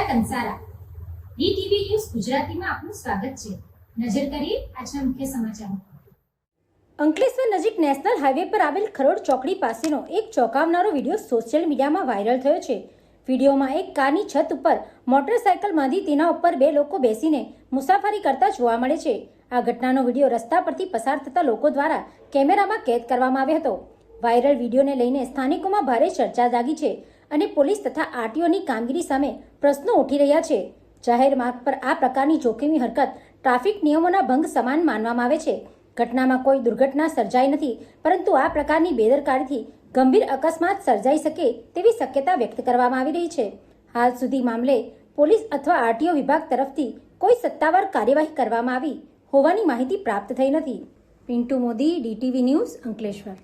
Kansara DTV news ગુજરાતીમાં આપનું સ્વાગત છે। નજર કરીએ આજના મુખ્ય સમાચારો। અંકલેશ્વર નજીક નેશનલ હાઈવે પર આવેલ ખરોડ ચોકડી પાસેનો એક ચોંકાવનારો વિડીયો સોશિયલ મીડિયામાં વાયરલ થયો છે। વિડીયોમાં એક કારની છત ઉપર મોટરસાયકલ બાંધી તેના ઉપર બે લોકો બેસીને મુસાફરી કરતા જોવા મળે છે। આ ઘટનાનો વિડીયો રસ્તા પરથી પસાર થતા લોકો દ્વારા કેમેરામાં કેદ કરવામાં આવ્યો હતો। વાયરલ વિડીયોને લઈને સ્થાનિકોમાં ભારે ચર્ચા જાગી છે અને પોલીસ તથા આરટીઓની કામગીરી સામે પ્રશ્નો ઉઠી રહ્યા છે। જાહેર માર્ગ પર આ પ્રકારની જોખમી હરકત ટ્રાફિક નિયમોના ભંગ સમાન માનવામાં આવે છે। ઘટનામાં કોઈ દુર્ઘટના સર્જાઈ નથી, પરંતુ આ પ્રકારની બેદરકારીથી ગંભીર અકસ્માત સર્જાઈ શકે તેવી શક્યતા વ્યક્ત કરવામાં આવી રહી છે। હાલ સુધી મામલે પોલીસ અથવા આરટીઓ વિભાગ તરફથી કોઈ સત્તાવાર કાર્યવાહી કરવામાં આવી હોવાની માહિતી પ્રાપ્ત થઈ નથી। Pintu Modi, DTV news, Ankleshwar.